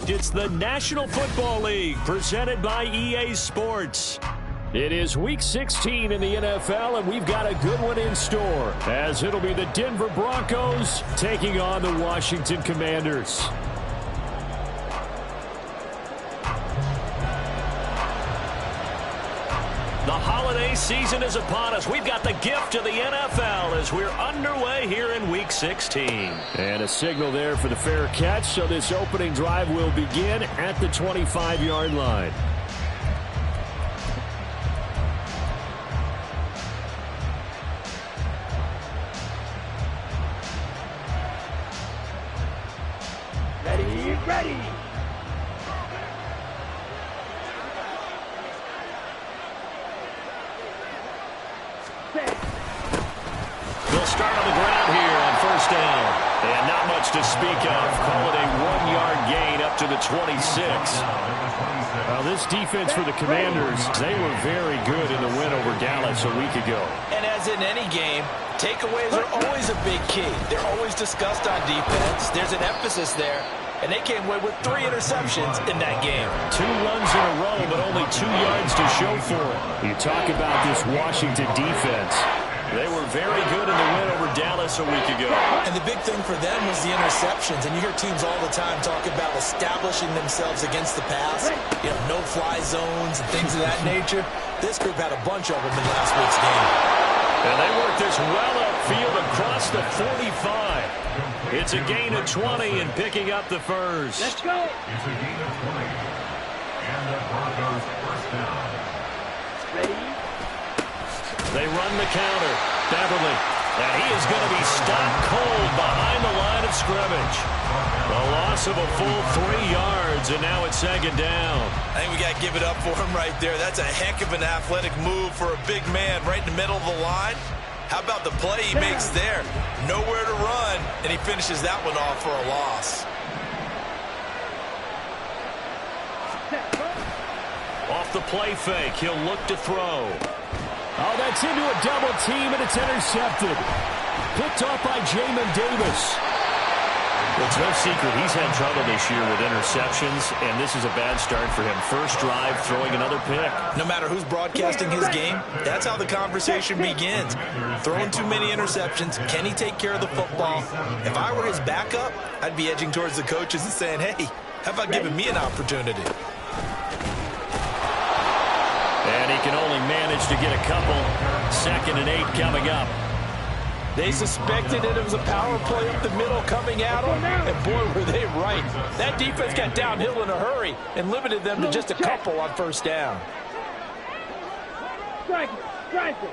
It's the National Football League presented by EA Sports. It is Week 16 in the NFL, and we've got a good one in store, as it'll be the Denver Broncos taking on the Washington Commanders. The holiday season is upon us. We've got the gift of the NFL as we're underway here in Week 16. And a signal there for the fair catch, so this opening drive will begin at the 25-yard line. Ready. They'll start on the ground here on first down. And not much to speak of. Call it a 1-yard gain up to the 26. Well, this defense for the Commanders, they were very good in the win over Dallas a week ago. And as in any game, takeaways are always a big key. They're always discussed on defense. There's an emphasis there. And they came away with 3 interceptions in that game. 2 runs in a row, but only 2 yards to show for it. You talk about this Washington defense. They were very good in the win over Dallas a week ago. And the big thing for them was the interceptions. And you hear teams all the time talk about establishing themselves against the pass. You know, no-fly zones and things of that nature. This group had a bunch of them in last week's game. And they worked this well upfield across the 45. It's a gain of 20 and picking up the first. Let's go. It's a gain of 20. And the Broncos first down. Ready. They run the counter. Beverly. And he is going to be stopped cold behind the line of scrimmage. A loss of a full 3 yards, and now it's second down. I think we got to give it up for him right there. That's a heck of an athletic move for a big man right in the middle of the line. How about the play he makes there? Nowhere to run, and he finishes that one off for a loss. Off the play fake, he'll look to throw. Oh, that's into a double team, and it's intercepted. Picked off by Jamin Davis. Well, it's no secret he's had trouble this year with interceptions, and this is a bad start for him. First drive, throwing another pick. No matter who's broadcasting his game, that's how the conversation begins. Throwing too many interceptions, can he take care of the football? If I were his backup, I'd be edging towards the coaches and saying, hey, how about giving me an opportunity? And he can only manage to get a couple. 2nd and 8 coming up. They suspected it was a power play up the middle coming at them, and boy, were they right. That defense got downhill in a hurry and limited them to just a couple on first down. Strike it.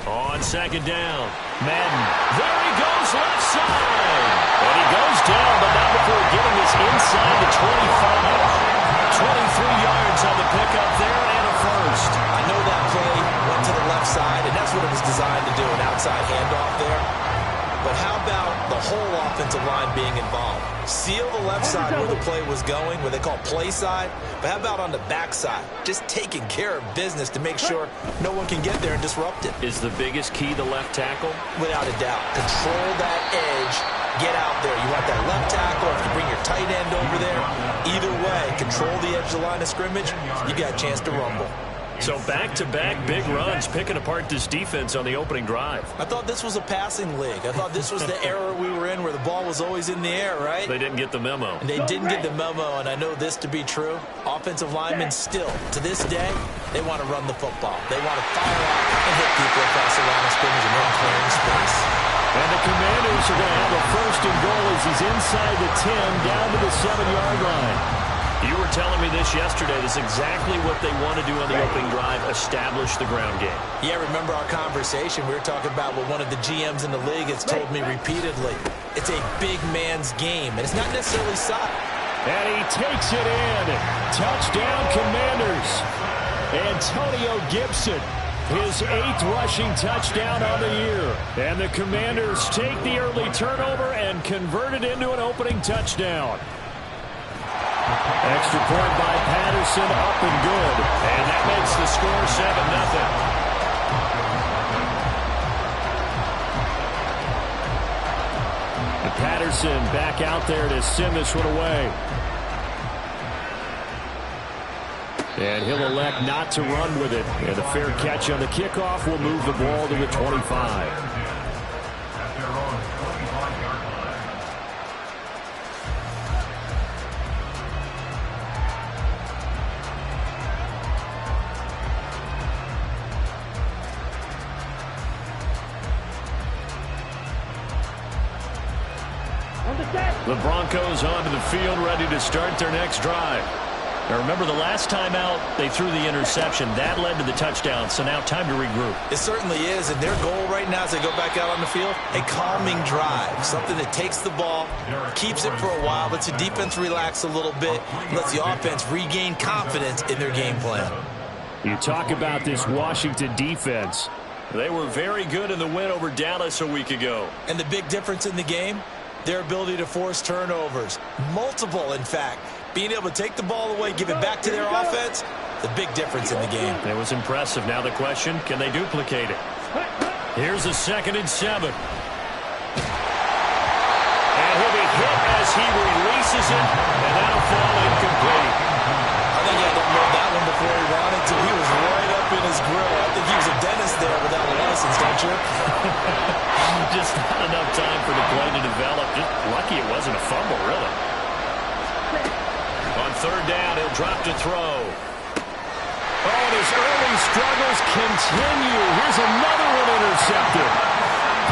On second down, Madden. There he goes, left side. And he goes down, but not before getting this inside the 25. 23 yards on the pickup there and a first. I know that play went to the left side, and that's what it was designed to do, an outside handoff there. But how about the whole offensive line being involved? Seal the left side where the play was going, where they call play side. But how about on the back side? Just taking care of business to make sure no one can get there and disrupt it. Is the biggest key the left tackle? Without a doubt. Control that edge. Get out there. You want that left tackle, if you bring your tight end over there. Either way, control the edge of the line of scrimmage. You got a chance to rumble. So back-to-back big runs, picking apart this defense on the opening drive. I thought this was a passing league. I thought this was the era we were in where the ball was always in the air, right? They didn't get the memo. And they didn't get the memo, and I know this to be true. Offensive linemen still, to this day, they want to run the football. They want to fire out and hit people across the line of scrimmage and then clearing space. And the Commanders are going to have a first and goal as he's inside the 10, down to the 7-yard line. You were telling me this yesterday. This is exactly what they want to do on the opening drive, establish the ground game. Yeah, remember our conversation? We were talking about what one of the GMs in the league has told me repeatedly. It's a big man's game, and it's not necessarily size. And he takes it in. Touchdown, Commanders. Antonio Gibson, his 8th rushing touchdown on the year. And the Commanders take the early turnover and convert it into an opening touchdown. Extra point by Patterson, up and good. And that makes the score 7-0. The Patterson back out there to send this one away. And he'll elect not to run with it. And a fair catch on the kickoff will move the ball to the 25. The Broncos onto the field, ready to start their next drive. Now remember, the last time out, they threw the interception. That led to the touchdown, so now time to regroup. It certainly is, and their goal right now as they go back out on the field, a calming drive, something that takes the ball, keeps it for a while, lets the defense relax a little bit, and lets the offense regain confidence in their game plan. You talk about this Washington defense. They were very good in the win over Dallas a week ago. And the big difference in the game? Their ability to force turnovers. Multiple, in fact. Being able to take the ball away, give it back to their offense, the big difference in the game. That was impressive. Now the question, can they duplicate it? Here's a 2nd and 7. And he'll be hit as he releases it, and that'll fall incomplete. I think he had to load that one before he wanted to. He was right up in his grill. I think he was a dentist there without a license, don't you? Just not enough time for the play to develop. Just lucky it wasn't a fumble, really. On 3rd down, he'll drop to throw. Oh, and his early struggles continue. Here's another one intercepted.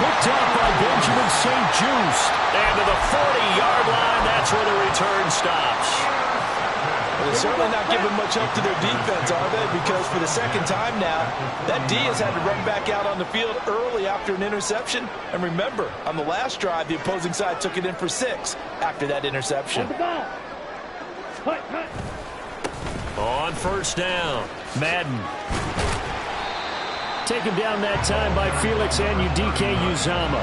Picked up by Benjamin St-Juste. And to the 40-yard line, that's where the return stops. Well, they're certainly not giving much help to their defense, are they? Because for the 2nd time now, that D has had to run back out on the field early after an interception. And remember, on the last drive, the opposing side took it in for 6 after that interception. On 1st down, Madden. Taken down that time by Felix Anudike-Uzomah.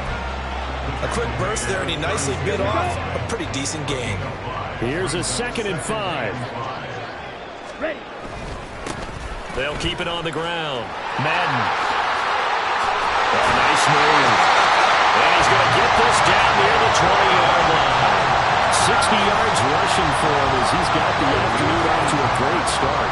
A quick burst there, and he nicely bit off a pretty decent gain. Here's a 2nd and 5. Ready. They'll keep it on the ground. Madden. Oh, nice move. And he's going to get this down near the 20-yard line. 60 yards rushing for him as he's got the afternoon off to a great start.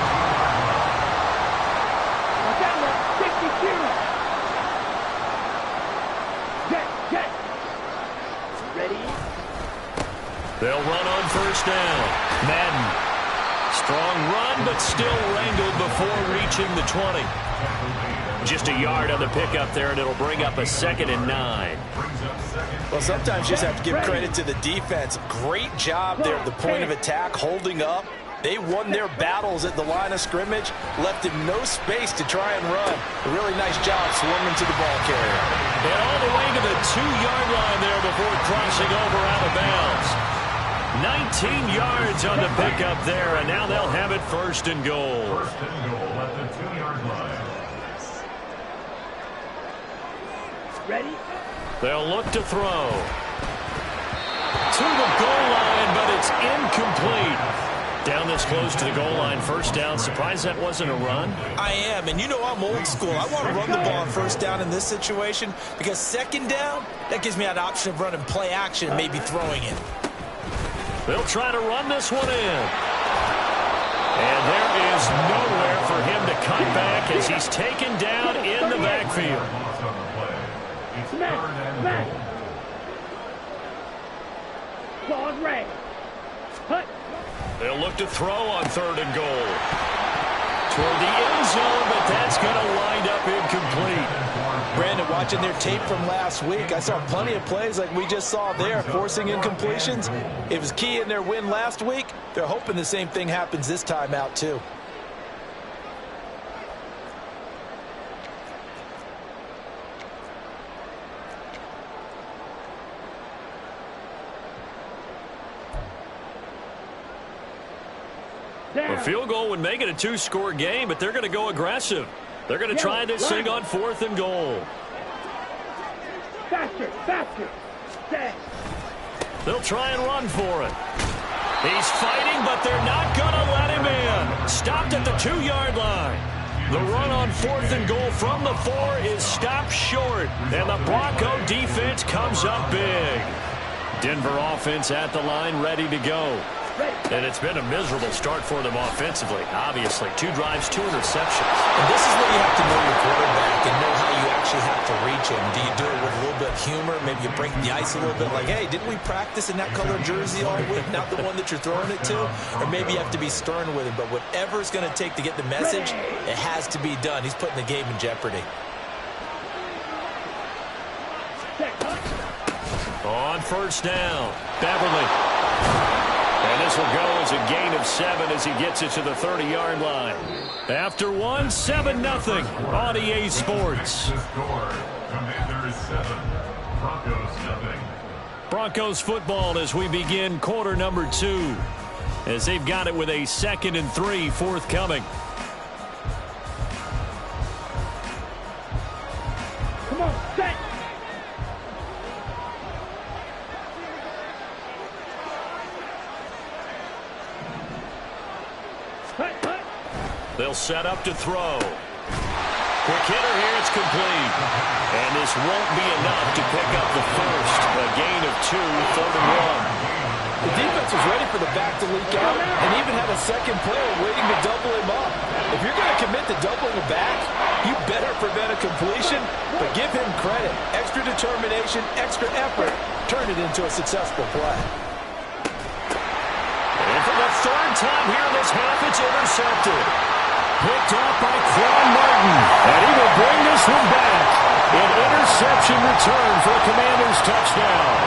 They'll run on 1st down. Madden. Strong run, but still wrangled before reaching the 20. Just a yard on the pickup there, and it'll bring up a 2nd and 9. Well, sometimes you just have to give credit to the defense. Great job there at the point of attack, holding up. They won their battles at the line of scrimmage, left him no space to try and run. A really nice job swarming to the ball carrier. And all the way to the 2-yard line there before crossing over out of bounds. 19 yards on the pickup there, and now they'll have it 1st and goal. 1st and goal at the 2-yard line. Ready? They'll look to throw. To the goal line, but it's incomplete. Down this close to the goal line, 1st down. Surprised that wasn't a run? I am, and you know I'm old school. I want to run the ball on 1st down in this situation because 2nd down, that gives me that option of running play action and maybe throwing it. They'll try to run this one in. And there is nowhere for him to cut back as he's taken down in the backfield. They'll look to throw on 3rd and goal. Toward the end zone, but that's going to wind up incomplete. Brandon, watching their tape from last week, I saw plenty of plays like we just saw there, forcing incompletions. It was key in their win last week. They're hoping the same thing happens this time out, too. A field goal would make it a 2-score game, but they're going to go aggressive. They're going to try this thing on 4th and goal. Faster, faster. Stay. They'll try and run for it. He's fighting, but they're not going to let him in. Stopped at the 2-yard line. The run on 4th and goal from the 4 is stopped short, and the Bronco defense comes up big. Denver offense at the line, ready to go. And it's been a miserable start for them offensively. Obviously, 2 drives, 2 interceptions. And this is where you have to know your quarterback and know how you actually have to reach him. Do you do it with a little bit of humor? Maybe you break the ice a little bit like, hey, didn't we practice in that color jersey all week, not the one that you're throwing it to? Or maybe you have to be stern with him. But whatever it's going to take to get the message, it has to be done. He's putting the game in jeopardy. On first down, Beverly. And this will go as a gain of 7 as he gets it to the 30-yard line. After 1, 7-0 on EA Sports. The score, Commanders 7, Broncos 0. Broncos football as we begin quarter number 2. As they've got it with a 2nd and 3 forthcoming. Come on, set. They'll set up to throw. Quick hitter here, it's complete. And this won't be enough to pick up the first. A gain of 2, 3rd and 1. The defense was ready for the back to leak out and even had a second player waiting to double him up. If you're going to commit to doubling a back, you better prevent a completion, but give him credit. Extra determination, extra effort, turn it into a successful play. And for the 3rd time here in this half, it's intercepted. Picked off by Quan Martin. And he will bring this one back. An interception return for a Commanders touchdown.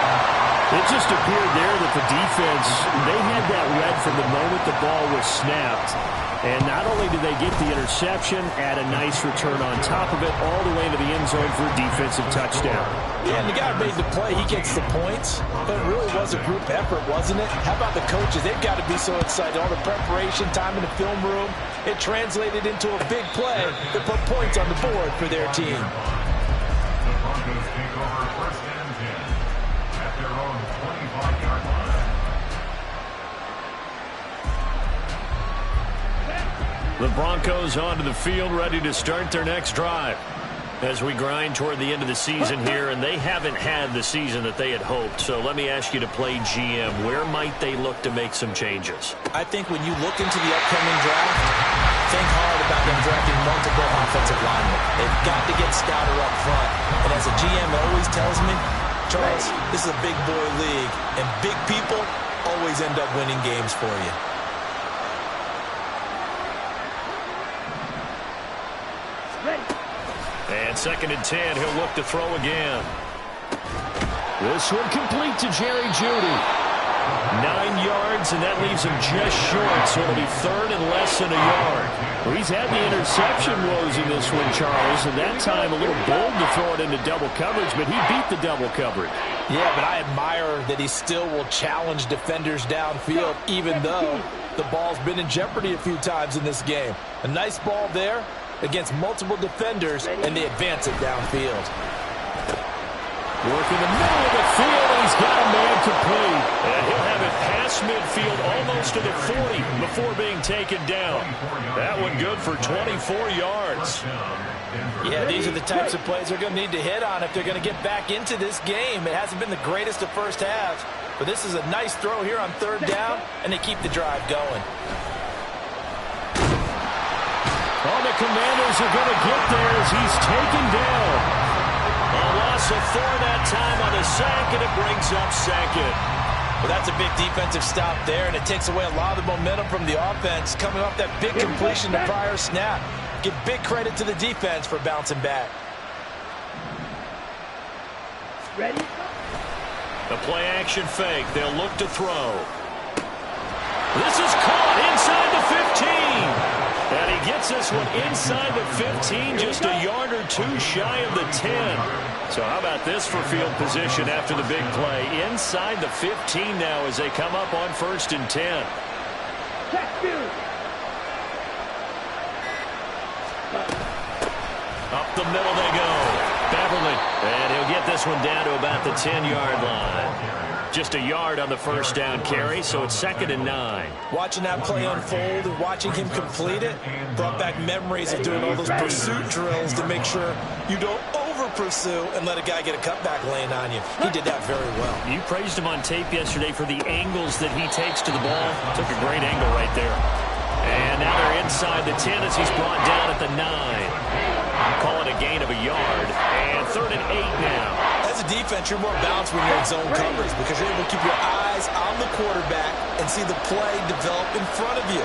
It just appeared there that the defense, they had that read from the moment the ball was snapped. And not only did they get the interception, add a nice return on top of it, all the way to the end zone for a defensive touchdown. Yeah, and the guy who made the play, he gets the points. But it really was a group effort, wasn't it? How about the coaches? They've got to be so excited. All the preparation, time in the film room, it translated into a big play that put points on the board for their team. The Broncos take over 1st and 10 at their own 25-yard line. The Broncos onto the field, ready to start their next drive. As we grind toward the end of the season here, and they haven't had the season that they had hoped. So let me ask you to play GM. Where might they look to make some changes? I think when you look into the upcoming draft, think hard about them drafting multiple offensive linemen. They've got to get stouter up front. And as a GM always tells me, Charles, this is a big boy league, and big people always end up winning games for you. And 2nd and 10, he'll look to throw again. This one complete to Jerry Jeudy. 9 yards, and that leaves him just short, so it'll be 3rd and less than a yard. Well, he's had the interception woes in this one, Charles, and that time a little bold to throw it into double coverage, but he beat the double coverage. Yeah, but I admire that he still will challenge defenders downfield, even though the ball's been in jeopardy a few times in this game. A nice ball there against multiple defenders, and they advance it downfield. Work in the middle of the field, and he's got a man complete. And he'll have it past midfield, almost to the 40, before being taken down. That one good for 24 yards. Yeah, these are the types of plays they're going to need to hit on if they're going to get back into this game. It hasn't been the greatest of first halves, but this is a nice throw here on 3rd down, and they keep the drive going. Oh, the Commanders are going to get there as he's taken down. A loss of 4 that time on the sack, and it brings up 2nd. Well, that's a big defensive stop there, and it takes away a lot of the momentum from the offense coming off that big completion the prior snap. Give big credit to the defense for bouncing back. Ready? The play action fake. They'll look to throw. This is caught inside the 15. And he gets this one inside the 15, just a yard or 2 shy of the 10. So how about this for field position after the big play? Inside the 15 now as they come up on 1st and 10. Up the middle they go. Beverly. And he'll get this one down to about the 10-yard line. Just a yard on the first down carry, so it's 2nd and 9. Watching that play unfold and watching him complete it brought back memories of doing all those pursuit drills to make sure you don't over-pursue and let a guy get a cutback lane on you. He did that very well. You praised him on tape yesterday for the angles that he takes to the ball. Took a great angle right there. And now they're inside the 10 as he's brought down at the 9. Call it a gain of a yard. And 3rd and 8 now. As a defense, you're more balanced when you're in zone coverage because you're able to keep your eyes on the quarterback and see the play develop in front of you.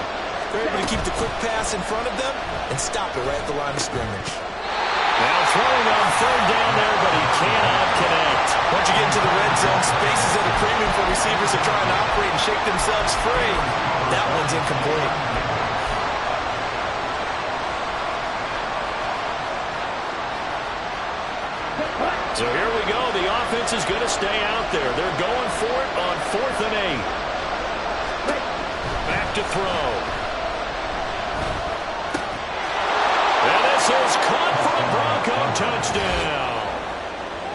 They're able to keep the quick pass in front of them and stop it right at the line of scrimmage. Now throwing on 3rd down there, but he cannot connect. Once you get into the red zone, space is at a premium for receivers to try and operate and shake themselves free. That one's incomplete. So here we go. The offense is going to stay out there. They're going for it on 4th and 8. Back to throw. And this is caught for a Bronco touchdown.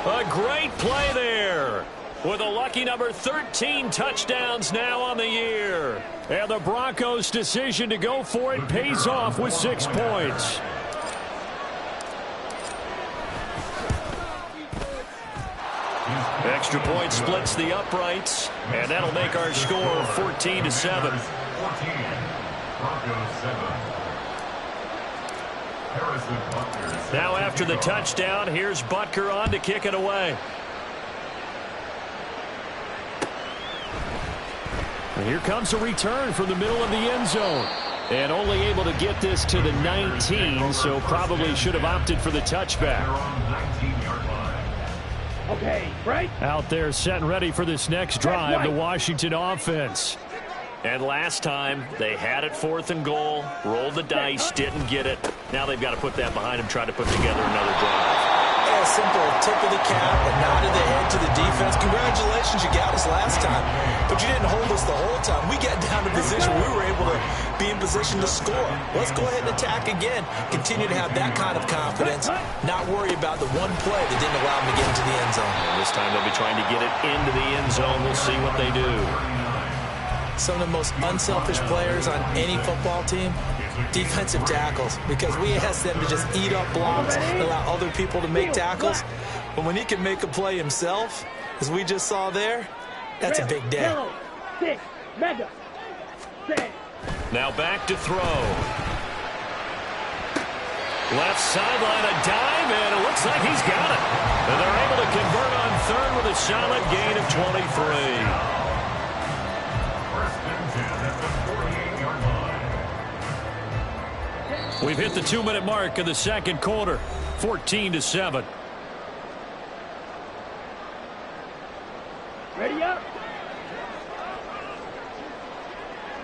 A great play there. With a lucky number 13 touchdowns now on the year. And the Broncos' decision to go for it pays off with 6 points. Extra point splits the uprights, and that'll make our score 14-7. Now after the touchdown, here's Butker on to kick it away. And here comes a return from the middle of the end zone. And only able to get this to the 19, so probably should have opted for the touchback. Okay, right? Out there set and ready for this next drive, the Washington offense. And last time, they had it 4th and goal, rolled the dice, didn't get it. Now they've got to put that behind them, try to put together another drive. A simple tip of the cap, a nod of the head to the defense. Congratulations, you got us last time. But you didn't hold us the whole time. We got down to position. We were able to be in position to score. Let's go ahead and attack again. Continue to have that kind of confidence. Not worry about the one play that didn't allow them to get into the end zone. And this time they'll be trying to get it into the end zone. We'll see what they do. Some of the most unselfish players on any football team, defensive tackles, because we ask them to just eat up blocks and allow other people to make tackles. But when he can make a play himself, as we just saw there, that's a big day. Now back to throw. Left sideline, a dive, and it looks like he's got it. And they're able to convert on 3rd with a solid gain of 23. We've hit the 2-minute mark of the 2nd quarter, 14-7. Ready up.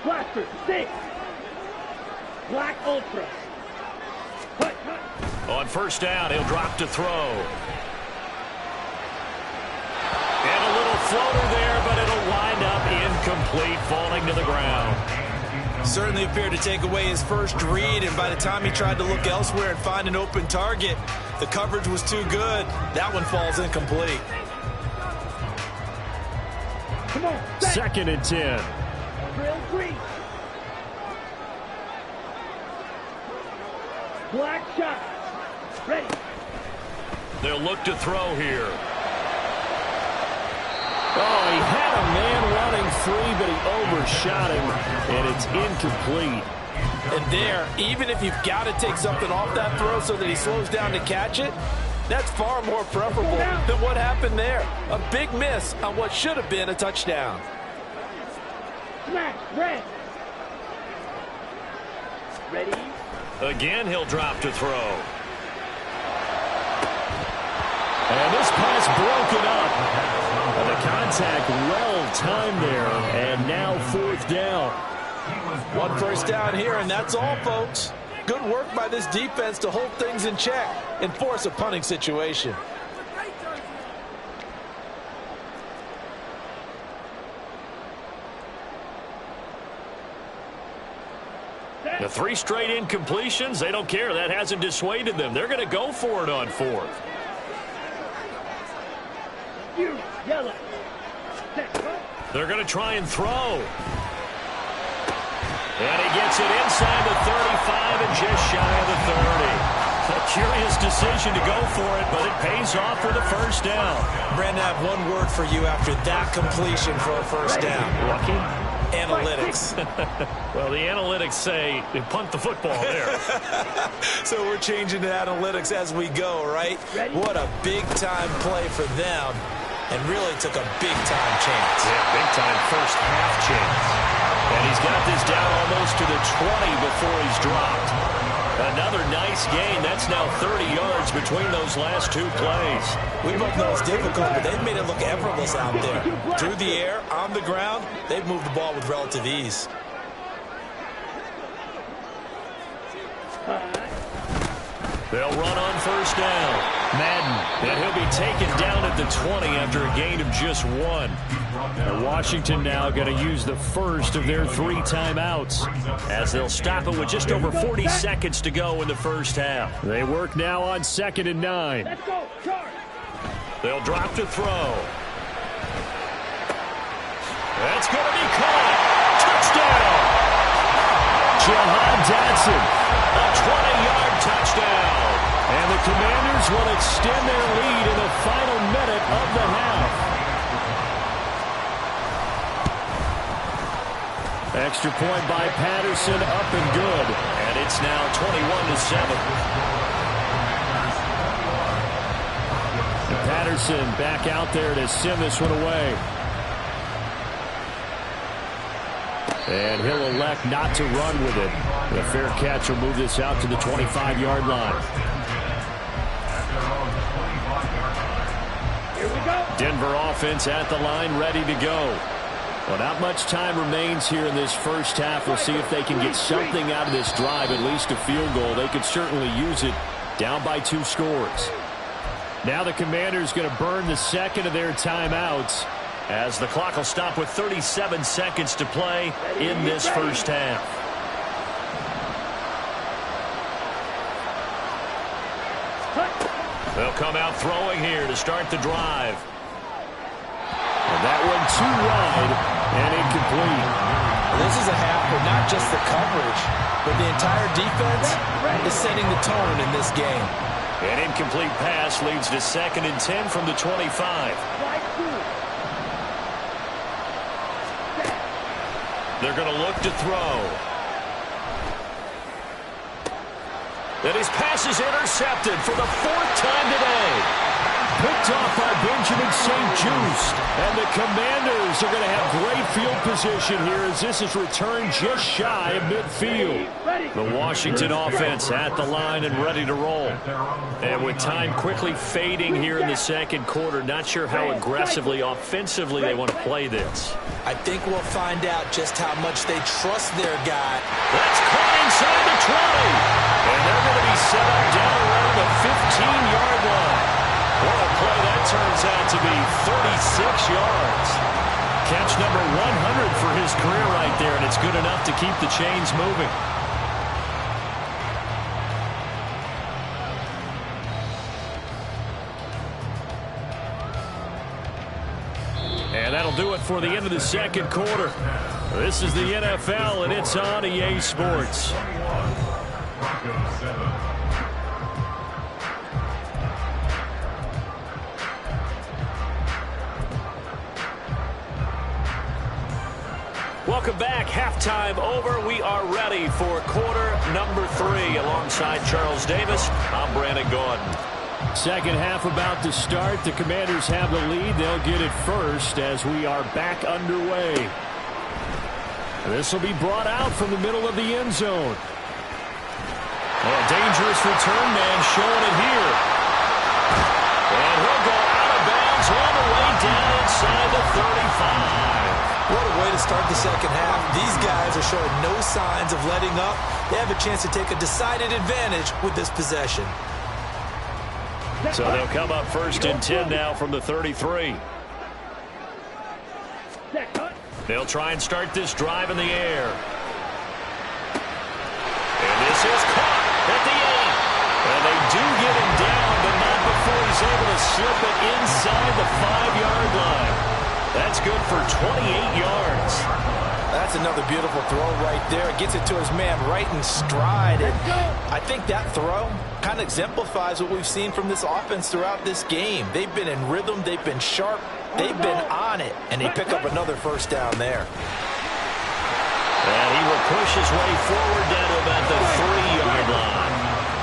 Blaster, 6. Black Ultra. Cut. On 1st down, he'll drop to throw. And a little floater there, but it'll wind up incomplete, falling to the ground. Certainly appeared to take away his first read, and by the time he tried to look elsewhere and find an open target, the coverage was too good. That one falls incomplete. Come on. 2nd and 10. Drill 3. Black shot. Ready. They'll look to throw here. Oh, he had a man running free, but he overshot him, and it's incomplete. And there, even if you've got to take something off that throw so that he slows down to catch it, that's far more preferable than what happened there. A big miss on what should have been a touchdown. Smash, red. Ready. Again, he'll drop to throw. And this pass broken up. And the contact well-timed there, and now 4th down. 1 first down here, and that's all, folks. Good work by this defense to hold things in check and force a punting situation. The 3 straight incompletions, they don't care. That hasn't dissuaded them. They're going to go for it on 4th. You, yellow. Set, They're going to try and throw. And he gets it inside the 35 and just shy of the 30. A curious decision to go for it, but it pays off with a first down. Brandon, I have one word for you after that completion for a first down. Lucky? Analytics. Well, the analytics say they punt the football there. So we're changing to analytics as we go, right? What a big-time play for them, and really took a big-time chance. Yeah, big-time first half chance. And he's got this down almost to the 20 before he's dropped. Another nice gain. That's now 30 yards between those last two plays. We both know it's difficult, but they've made it look effortless out there. Through the air, on the ground, they've moved the ball with relative ease. They'll run on first down. Madden, and he'll be taken down at the 20 after a gain of just one. And Washington now going to use the first of their 3 timeouts as they'll stop it with just over 40 seconds to go in the first half. They work now on 2nd and 9. Let's go, charge. They'll drop to throw. That's going to be caught. Touchdown. Jahan Dotson, a 20-yard touchdown. And the Commanders will extend their lead in the final minute of the half. Extra point by Patterson, up and good. And it's now 21-7. And Patterson back out there to send this one away. And he'll elect not to run with it. The fair catch will move this out to the 25-yard line. Here we go. Denver offense at the line, ready to go. Well, not much time remains here in this first half. We'll see if they can get something out of this drive, at least a field goal. They could certainly use it, down by 2 scores. Now the Commanders going to burn the second of their timeouts, as the clock will stop with 37 seconds to play in this first half. They'll come out throwing here to start the drive. And that one too wide and incomplete. This is a half where not just the coverage, but the entire defense is setting the tone in this game. An incomplete pass leads to 2nd and 10 from the 25. They're going to look to throw. And his pass is intercepted for the 4th time today. Picked off by Benjamin St-Juste. And the Commanders are going to have great field position here as this is returned just shy of midfield. The Washington offense at the line and ready to roll. And with time quickly fading here in the second quarter, not sure how aggressively, offensively they want to play this. I think we'll find out just how much they trust their guy. That's caught inside the 20. And they're going to be set up down around the 15-yard line. What a play that turns out to be, 36 yards. Catch number 100 for his career right there, and it's good enough to keep the chains moving. And that'll do it for the end of the second quarter. This is the NFL, and it's on EA Sports. Welcome back. Halftime over. We are ready for quarter number 3. Alongside Charles Davis, I'm Brandon Gordon. Second half about to start. The Commanders have the lead. They'll get it first as we are back underway. This will be brought out from the middle of the end zone. A dangerous return man showing it here. And he'll go out of bounds all the way down inside the 35. What a way to start the second half. These guys are showing no signs of letting up. They have a chance to take a decided advantage with this possession. So they'll come up 1st and 10 now from the 33. They'll try and start this drive in the air. And this is caught at the 8. And they do get him down, but not before he's able to slip it inside the 5-yard line. That's good for 28 yards. That's another beautiful throw right there. It gets it to his man right in stride. And I think that throw kind of exemplifies what we've seen from this offense throughout this game. They've been in rhythm. They've been sharp. They've been on it. And he picked up another first down there. And he will push his way forward down to about the 3-yard line.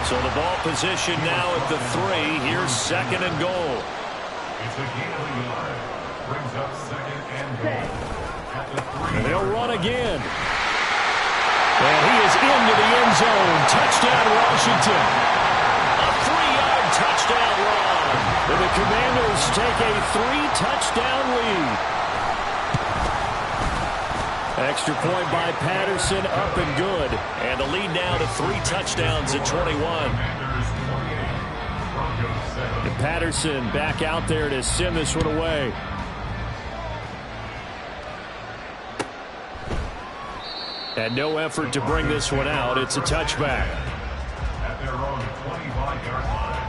So the ball position now at the 3. Here's 2nd and goal. It's a gain of a yard. Brings up 2nd and goal. At the 3. And they'll run again. And he is into the end zone. Touchdown, Washington. A 3-yard touchdown run. And the Commanders take a 3-touchdown lead. Extra point by Patterson, up and good. And the lead now to 3 touchdowns at 21. And Patterson back out there to send this one away. And no effort to bring this one out. It's a touchback. At their own 25-yard line.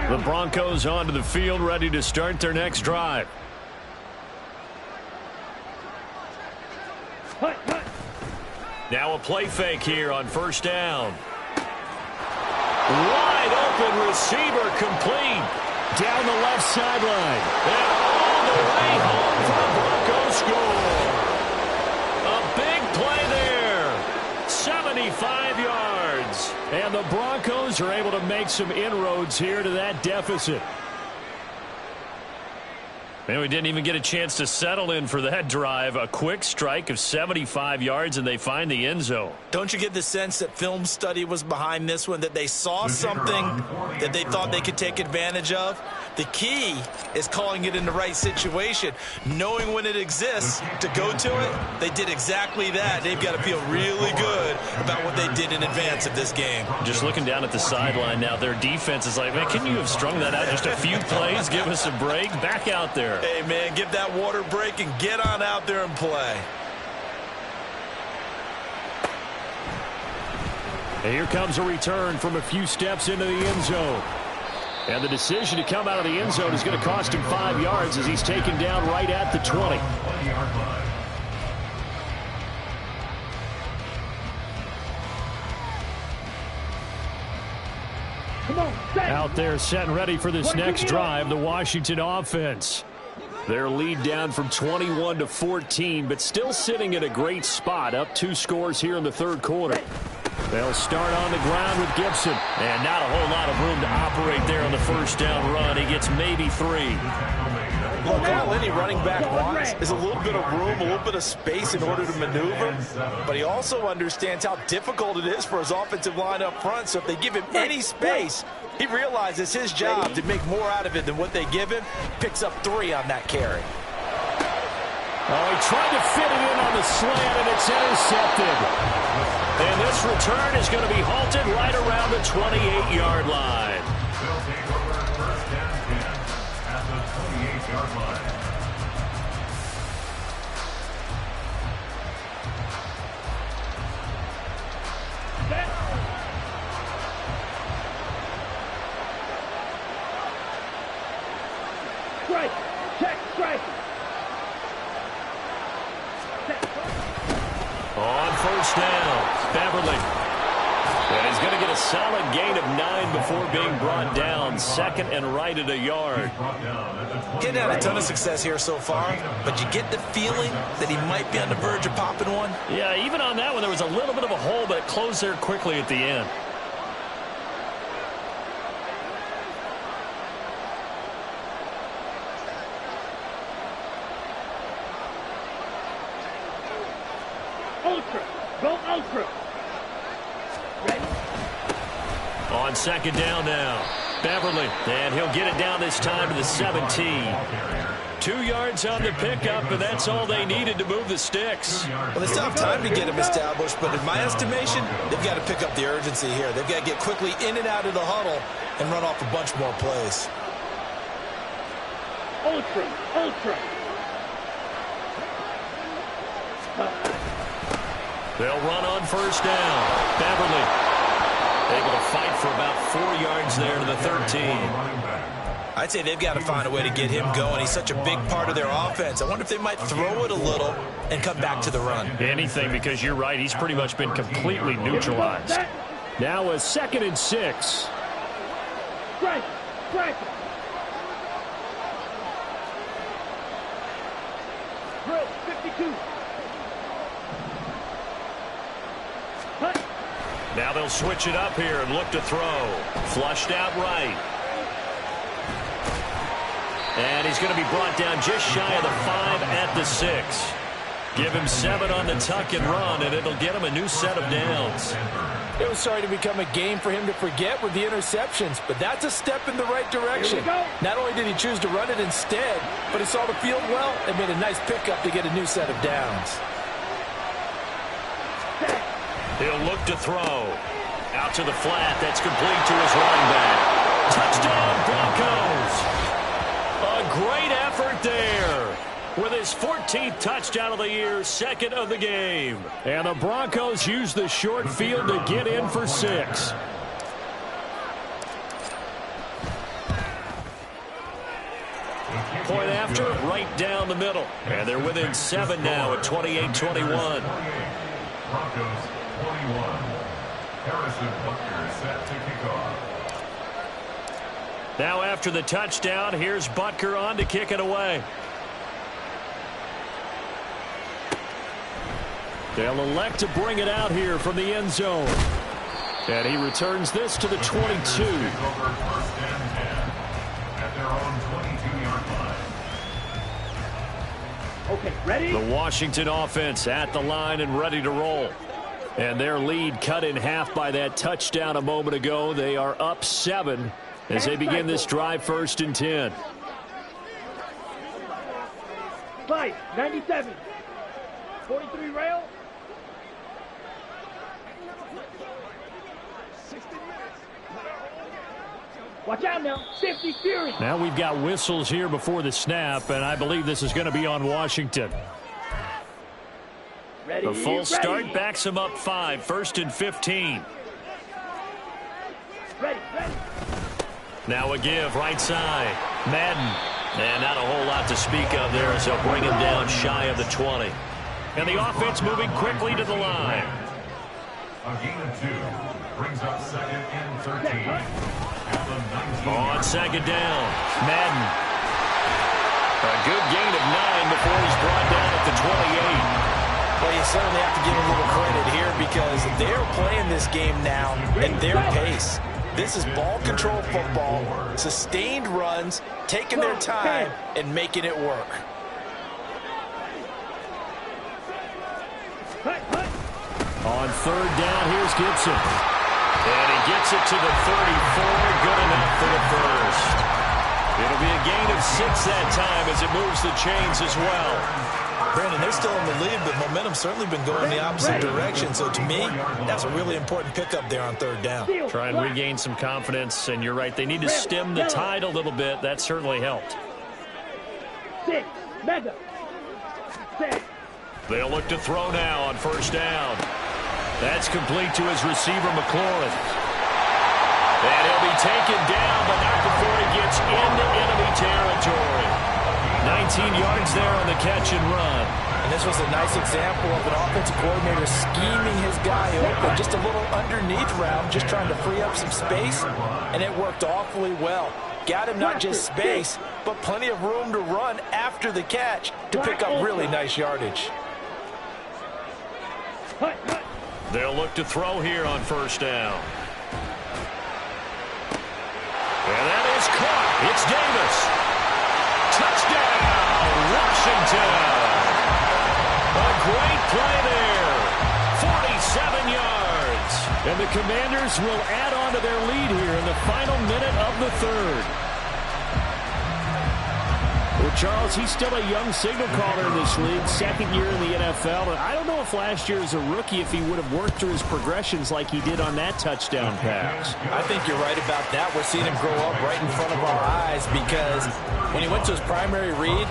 The Broncos onto the field, ready to start their next drive. Now a play fake here on 1st down. Wide open receiver complete. Down the left sideline. And all the way home for the Broncos score. A big play there. 75 yards. And the Broncos are able to make some inroads here to that deficit. Man, we didn't even get a chance to settle in for that drive. A quick strike of 75 yards, and they find the end zone. Don't you get the sense that film study was behind this one, that they saw something that they thought they could take advantage of? The key is calling it in the right situation, knowing when it exists to go to it. They did exactly that. They've got to feel really good about what they did in advance of this game. Just looking down at the sideline now, their defense is like, man, can you have strung that out just a few plays? Give us a break. Back out there. Hey, man, give that water break and get on out there and play. And here comes a return from a few steps into the end zone. And the decision to come out of the end zone is going to cost him 5 yards as he's taken down right at the 20. Out there set and ready for this next drive, the Washington offense. Their lead down from 21 to 14, but still sitting at a great spot, up 2 scores here in the 3rd quarter. They'll start on the ground with Gibson. And not a whole lot of room to operate there on the 1st down run. He gets maybe 3. Look, all any running back wants is a little bit of room, a little bit of space in order to maneuver. But he also understands how difficult it is for his offensive line up front. So if they give him any space, he realizes his job to make more out of it than what they give him. Picks up 3 on that carry. Oh, he tried to fit it in on the slant, and it's intercepted. And this return is going to be halted right around the 28-yard line. They'll take over 1st and 10 at the 28-yard line. Strike. Check. Strike. On 1st down, Beverly. And he's going to get a solid gain of 9 before being brought down. 2nd and right at a yard. Getting had a ton of success here so far, but you get the feeling that he might be on the verge of popping one. Yeah, even on that one, there was a little bit of a hole, but it closed there quickly at the end. Ultra. Go ultra. Ready? On 2nd down now, Beverly. And he'll get it down this time to the 17. 2 yards on the pickup, and that's all they needed to move the sticks. Well, they still have time to get him established, but in my estimation, they've got to pick up the urgency here. They've got to get quickly in and out of the huddle and run off a bunch more plays. Ultra. Ultra. They'll run on first down. Beverly able to fight for about 4 yards there to the 13. I'd say they've got to find a way to get him going. He's such a big part of their offense. I wonder if they might throw it a little and come back to the run. Anything, because you're right. He's pretty much been completely neutralized. Now a 2nd and 6. Strike. Drill 52. Cut. Now they'll switch it up here and look to throw. Flushed out right. And he's going to be brought down just shy of the 5 at the 6. Give him 7 on the tuck and run, and it'll get him a new set of downs. It was starting to become a game for him to forget with the interceptions, but that's a step in the right direction. Not only did he choose to run it instead, but he saw the field well and made a nice pickup to get a new set of downs. He'll look to throw. Out to the flat. That's complete to his running back. Touchdown, Broncos. A great effort there with his 14th touchdown of the year, 2nd of the game. And the Broncos use the short field to get in for 6. Point after, right down the middle. And they're within 7 now at 28-21. Broncos 21. Harrison Butker set to kick off. Now after the touchdown, here's Butker on to kick it away. They'll elect to bring it out here from the end zone. And he returns this to the 22. Over 1st and 10 at their own 22-yard line. Okay, ready? The Washington offense at the line and ready to roll. And their lead cut in half by that touchdown a moment ago. They are up 7 as they begin this drive 1st and 10. Slide, 97. 43 rail. 60 minutes. Watch out now. 50 Fury. Now we've got whistles here before the snap, and I believe this is going to be on Washington. Ready, The full start ready. backs him up 5, 1st and 15. Ready. Now a give, right side. Madden. And not a whole lot to speak of there as they'll bring him down shy of the 20. And the offense moving quickly to the line. A gain of 2 brings up 2nd and 13 at the 19. On 2nd down, Madden. A good gain of 9 before he's brought down at the 28. Well, you certainly have to give him a little credit here because they're playing this game now at their pace. This is ball control football, sustained runs, taking their time and making it work. On 3rd down, here's Gibson. And he gets it to the 34, good enough for the first. It'll be a gain of 6 that time as it moves the chains as well. Brandon, they're still in the lead, but momentum's certainly been going the opposite direction. So to me, that's a really important pickup there on 3rd down. Try and regain some confidence, and you're right, they need to stem the tide a little bit. That certainly helped. 6. Mega. 6. They'll look to throw now on 1st down. That's complete to his receiver, McLaurin. And he'll be taken down, but not before he gets into enemy territory. 19 yards there on the catch and run. And this was a nice example of an offensive coordinator scheming his guy open. Just a little underneath route, just trying to free up some space, and it worked awfully well. Got him not just space, but plenty of room to run after the catch to pick up really nice yardage. They'll look to throw here on 1st down. And that is caught. It's Davis. Touchdown, Washington. A great play there. 47 yards. And the Commanders will add on to their lead here in the final minute of the 3rd. Well, Charles, he's still a young signal caller in this league, 2nd year in the NFL. And I don't know if last year as a rookie, if he would have worked through his progressions like he did on that touchdown pass. I think you're right about that. We're seeing him grow up right in front of our eyes because when he went to his primary read,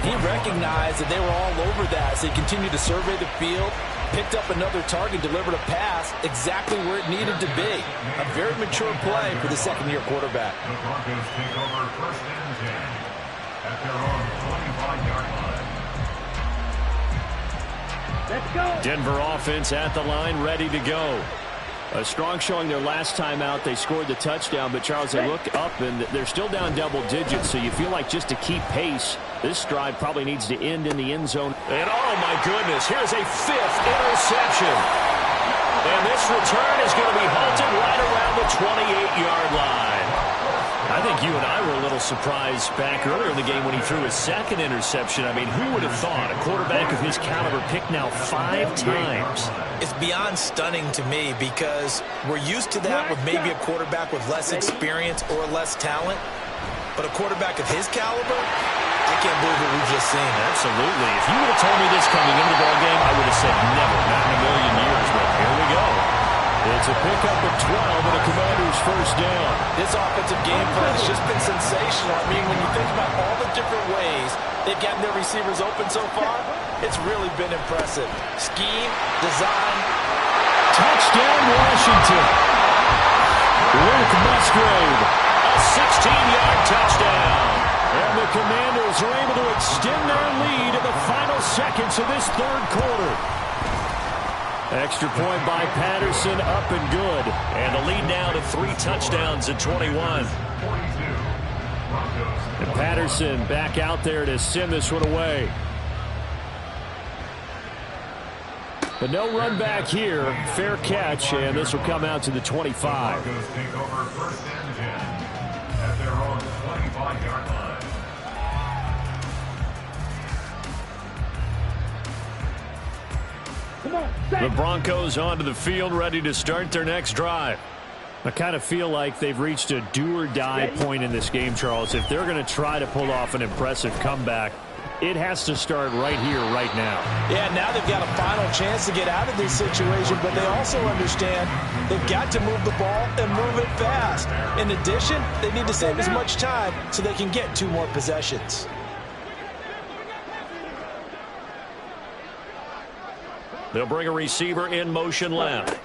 he recognized that they were all over that. So he continued to survey the field, Picked up another target, delivered a pass exactly where it needed to be. A very mature play for the second-year quarterback. The Broncos take over first and 10 at their own 25-yard line. Let's go. Denver offense at the line, ready to go. A strong showing their last time out. They scored the touchdown, but Charles, they look up and they're still down double digits, so you feel like just to keep pace, this drive probably needs to end in the end zone. And oh my goodness, here's a 5th interception. And this return is going to be halted right around the 28-yard line. I think you and I were a little surprised back earlier in the game when he threw his 2nd interception. I mean, who would have thought a quarterback of his caliber picked now 5 times? It's beyond stunning to me because we're used to that with maybe a quarterback with less experience or less talent. But a quarterback of his caliber, I can't believe what we've just seen. Absolutely. If you would have told me this coming into the ballgame, I would have said never, not in a million years. But here we go. It's a pickup of 12 and a Commanders first down. This offensive game plan has just been sensational. I mean, when you think about all the different ways they've gotten their receivers open so far, it's really been impressive. Scheme, design. Touchdown, Washington. Luke Musgrave, a 16-yard touchdown. And the Commanders are able to extend their lead in the final seconds of this third quarter. Extra point by Patterson, up and good. And the lead now to 3 touchdowns at 21. And Patterson back out there to send this one away. But no run back here. Fair catch, and this will come out to the 25. Broncos take over first and 10 at their own 25-yard line. Come on. The Broncos onto the field, ready to start their next drive. I kind of feel like they've reached a do-or-die point in this game, Charles. If they're going to try to pull off an impressive comeback, it has to start right here, right now. Yeah, now they've got a final chance to get out of this situation, but they also understand they've got to move the ball and move it fast. In addition, they need to save as much time so they can get 2 more possessions. They'll bring a receiver in motion left.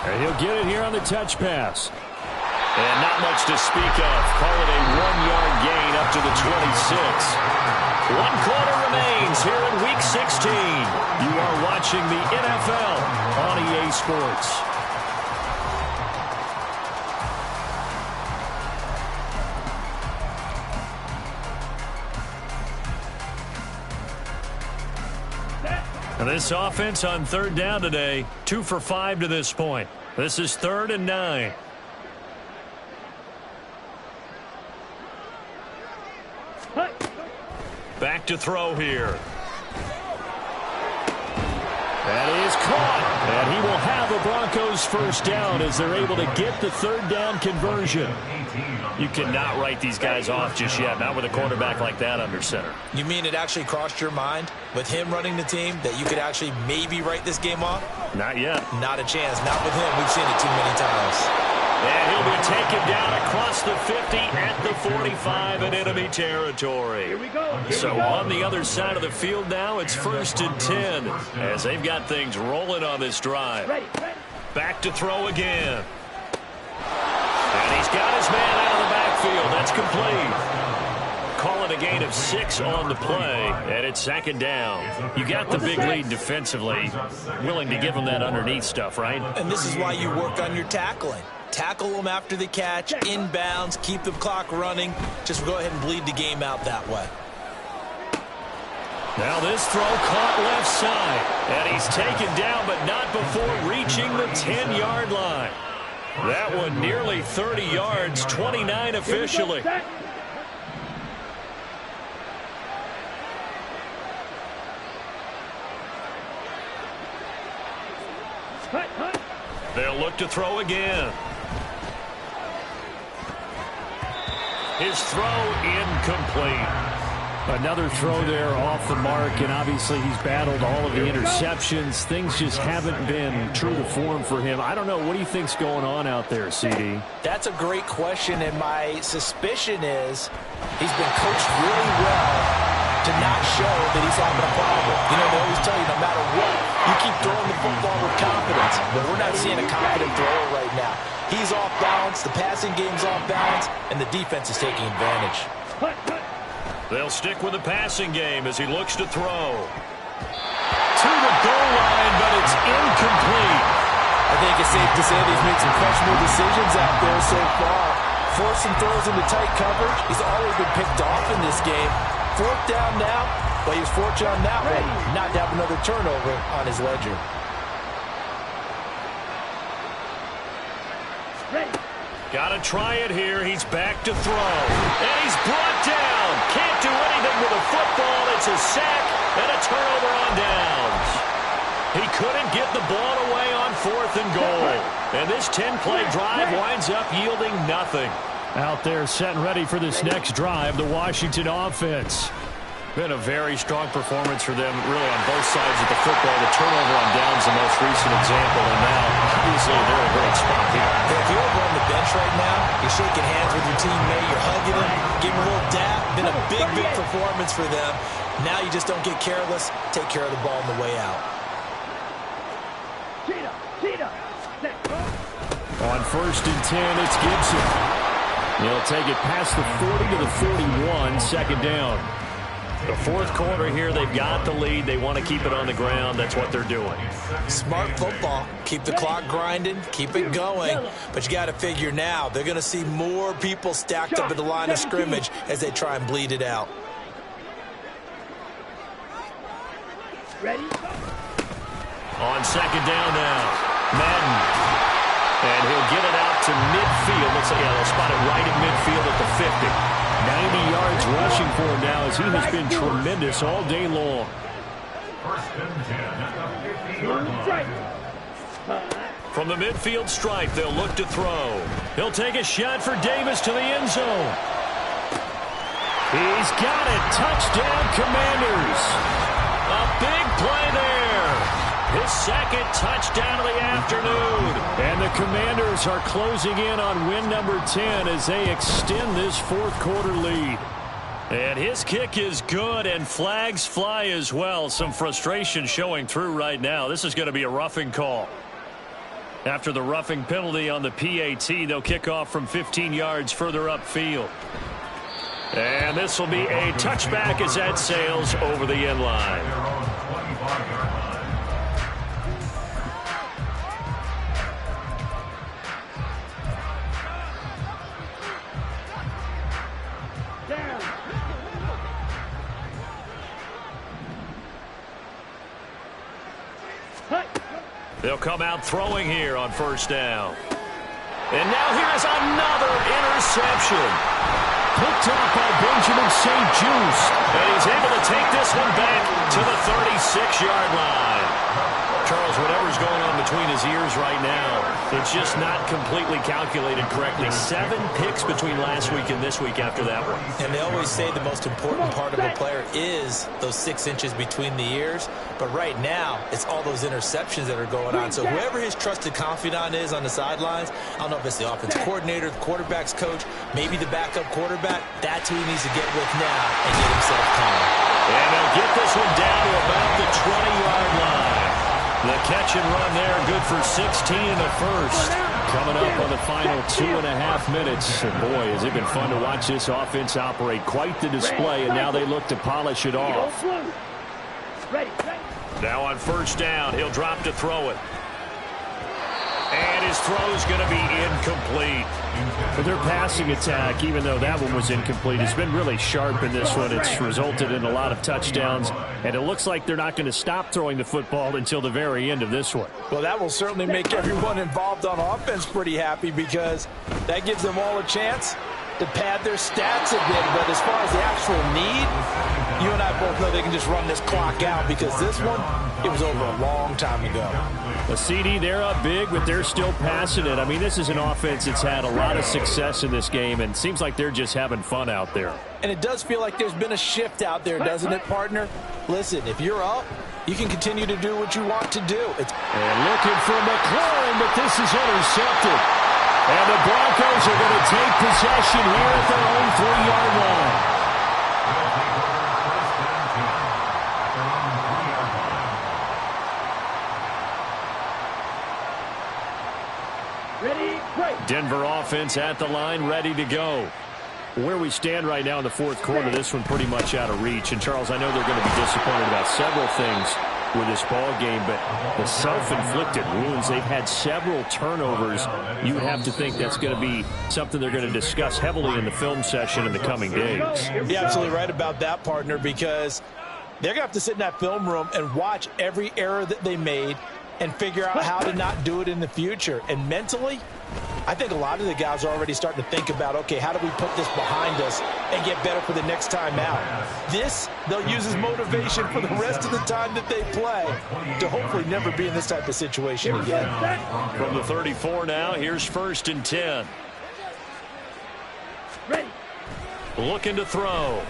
And he'll get it here on the touch pass. And not much to speak of. Call it a 1-yard gain up to the 26. 1 quarter remains here in Week 16. You are watching the NFL on EA Sports. And this offense on 3rd down today, 2 for 5 to this point. This is 3rd and 9. Back to throw here. That is caught. And he will have the Broncos first down as they're able to get the 3rd down conversion. You cannot write these guys off just yet, not with a quarterback like that under center. You mean it actually crossed your mind with him running the team that you could actually maybe write this game off? Not yet. Not a chance. Not with him. We've seen it too many times. And he'll be taken down across the 50 at the 45 in enemy territory. Here we go. So on the other side of the field now, it's 1st and 10 as they've got things rolling on this drive. Ready. Back to throw again. And he's got his man out of the backfield. That's complete. Call it a gain of 6 on the play, and it's 2nd down. You got the big lead defensively. Willing to give them that underneath stuff, right? And this is why you work on your tackling. Tackle them after the catch, inbounds, keep the clock running. Just go ahead and bleed the game out that way. Now this throw caught left side. And he's taken down, but not before reaching the 10-yard line. That one nearly 30 yards, 29 officially. They'll look to throw again. His throw incomplete. Another throw there off the mark, and obviously he's battled all of the interceptions. Things just haven't been true to form for him. I don't know. What do you think's going on out there, CD? That's a great question, and my suspicion is he's been coached really well to not show that he's having a problem. You know, they always tell you no matter what, You keep throwing the football with confidence, but we're not seeing a confident thrower right now. He's off balance, the passing game's off balance, and the defense is taking advantage. They'll stick with the passing game as he looks to throw. To the goal line, but it's incomplete. I think it's safe to say that he's made some questionable decisions out there so far. Forced some throws into tight coverage. He's always been picked off in this game. 4th down now, but he was fortunate on that one not to have another turnover on his ledger. Got to try it here. He's back to throw. And he's brought down. Can't do anything with a football. It's a sack and a turnover on downs. He couldn't get the ball away on 4th and goal. And this 10-play drive winds up yielding nothing. Out there set and ready for this next drive, the Washington offense. Been a very strong performance for them, really, on both sides of the football. The turnover on downs, the most recent example, and now, obviously, they're in a great spot here. If you're over on the bench right now, you're shaking hands with your teammate, you're hugging him, giving him a little dap. Been a big, big performance for them. Now you just don't get careless. Take care of the ball on the way out. On 1st and 10, it's Gibson. He'll take it past the 40 to the 41, 2nd down. The 4th quarter here, they've got the lead. They want to keep it on the ground. That's what they're doing. Smart football. Keep the clock grinding. Keep it going. But you got to figure now, they're going to see more people stacked up at the line of scrimmage as they try and bleed it out. Ready? On 2nd down now, Madden. And he'll get it out to midfield. Looks like they'll spot it right at midfield at the 50. 90 yards rushing for him now as he has been tremendous all day long. 1st and 10 at the 50-yard line. From the midfield stripe, they'll look to throw. He'll take a shot for Davis to the end zone. He's got it. Touchdown, Commanders. A big play there. His 2nd touchdown of the afternoon. And the Commanders are closing in on win number 10 as they extend this 4th quarter lead. And his kick is good, and flags fly as well. Some frustration showing through right now. This is going to be a roughing call. After the roughing penalty on the PAT, they'll kick off from 15 yards further upfield. And this will be a touchback as that sails over the end line. Their own 25-yard line. They'll come out throwing here on 1st down. And now here's another interception. Picked up by Benjamin St-Juste. And he's able to take this one back to the 36-yard line. Charles, whatever's going on between his ears right now, it's just not completely calculated correctly. 7 picks between last week and this week after that one. And they always say the most important part of a player is those 6 inches between the ears. But right now, it's all those interceptions that are going on. So whoever his trusted confidant is on the sidelines, I don't know if it's the offensive coordinator, the quarterback's coach, maybe the backup quarterback, that's who he needs to get with now and get himself calm. And they'll get this one down to about the 20-yard line. The catch and run there, good for 16 in the 1st. Coming up on the final 2.5 minutes. And boy, has it been fun to watch this offense operate. Quite the display, and now they look to polish it off. Now on 1st down, he'll drop to throw it. And his throw's going to be incomplete. But their passing attack, even though that one was incomplete, has been really sharp in this one. It's resulted in a lot of touchdowns, and it looks like they're not going to stop throwing the football until the very end of this one. Well, that will certainly make everyone involved on offense pretty happy because that gives them all a chance to pad their stats a bit. But as far as the actual need, you and I both know they can just run this clock out because this one, it was over a long time ago. The CD, they're up big, but they're still passing it. I mean, this is an offense that's had a lot of success in this game, and it seems like they're just having fun out there. And it does feel like there's been a shift out there, doesn't it, partner? Listen, if you're up, you can continue to do what you want to do. And looking for McLaurin, but this is intercepted. And the Broncos are going to take possession here at their own 3-yard line. Ready, break. Denver offense at the line, ready to go. Where we stand right now in the fourth quarter, this one pretty much out of reach. And, Charles, I know they're going to be disappointed about several things with this ball game, but the self-inflicted wounds, they've had several turnovers. You would have to think that's going to be something they're going to discuss heavily in the film session in the coming days. You're absolutely right about that, partner, because they're going to have to sit in that film room and watch every error that they made and figure out how to not do it in the future. And mentally, I think a lot of the guys are already starting to think about, okay, how do we put this behind us and get better for the next time out? This, they'll use as motivation for the rest of the time that they play to hopefully never be in this type of situation again. From the 34 now, here's 1st and 10. Ready. Looking to throw.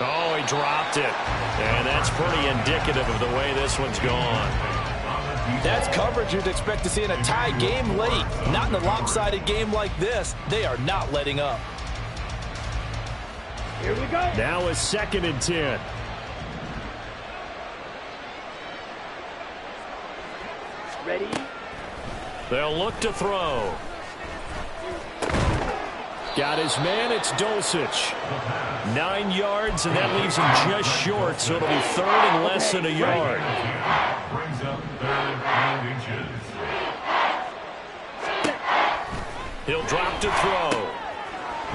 Oh, he dropped it. And that's pretty indicative of the way this one's gone. That's coverage you'd expect to see in a tie game late. Not in a lopsided game like this. They are not letting up. Here we go. Now a 2nd and 10. Ready. They'll look to throw. Got his man, it's Dulcich. 9 yards, and that leaves him just short, so it'll be 3rd and less than a yard. Brings up 3rd and inches. He'll drop to throw.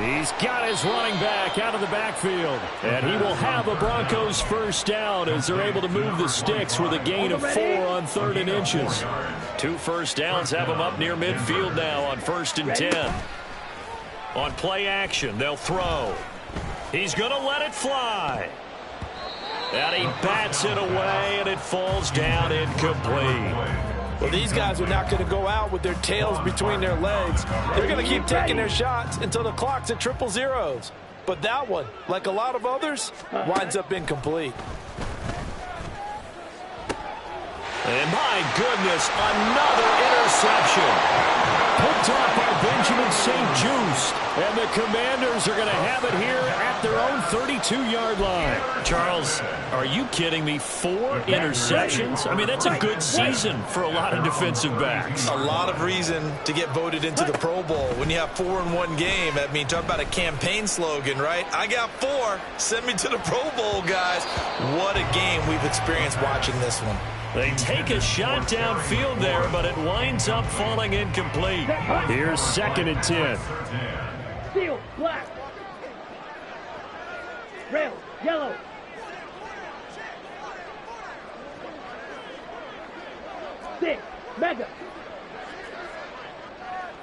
He's got his running back out of the backfield. And he will have a Broncos 1st down as they're able to move the sticks with a gain of 4 on 3rd and inches. 2 first downs have him up near midfield now on 1st and 10. On play action, they'll throw. He's going to let it fly. And he bats it away, and it falls down incomplete. Well, these guys are not going to go out with their tails between their legs. They're going to keep taking their shots until the clock's at 000. But that one, like a lot of others, winds up incomplete. And my goodness, another interception. Picked off by Benjamin St-Juste. And the Commanders are going to have it here at their own 32-yard line. Charles, are you kidding me? 4 interceptions? I mean, that's a good season for a lot of defensive backs. A lot of reason to get voted into the Pro Bowl when you have 4 in one game. I mean, talk about a campaign slogan, right? I got 4. Send me to the Pro Bowl, guys. What a game we've experienced watching this one. They take a shot downfield there, but it winds up falling incomplete. Here's 2nd and 10. Steel, black. Rail, yellow. Six, mega.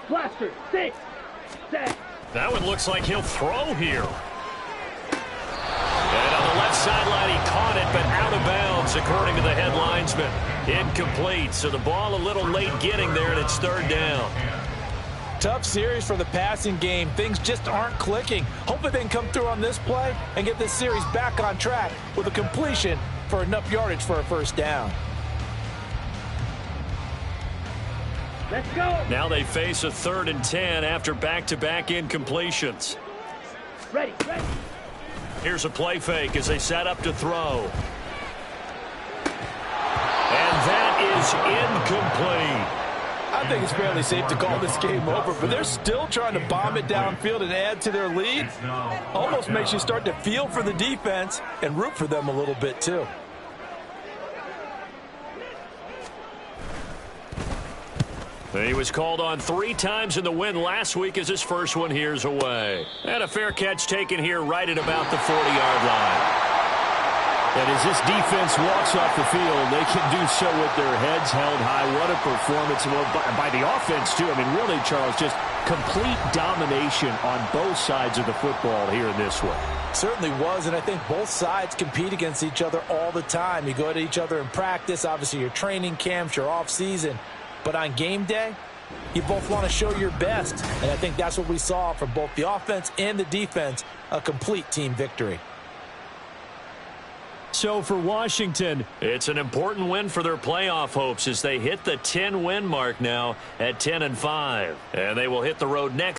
Blaster, 6, 7. That one looks like he'll throw here. And on the left sideline, he caught it, but out of bounds, according to the head linesman. Incomplete, so the ball a little late getting there, and it's 3rd down. Tough series for the passing game. Things just aren't clicking. Hopefully they can come through on this play and get this series back on track with a completion for enough yardage for a 1st down. Let's go. Now they face a 3rd and 10 after back-to-back incompletions. Ready, ready. Here's a play fake as they set up to throw. And that is incomplete. I think it's fairly safe to call this game over, but they're still trying to bomb it downfield and add to their lead. Almost makes you start to feel for the defense and root for them a little bit too. He was called on 3 times in the win last week as his first one here's away. And a fair catch taken here right at about the 40-yard line. And as this defense walks off the field, they can do so with their heads held high. What a performance by the offense, too. I mean, really, Charles, just complete domination on both sides of the football here in this one. Certainly was, and I think both sides compete against each other all the time. You go at each other in practice, obviously your training camps, your off-season. But on game day, you both want to show your best. And I think that's what we saw from both the offense and the defense, a complete team victory. So for Washington, it's an important win for their playoff hopes as they hit the 10-win mark now at 10-5. And they will hit the road next.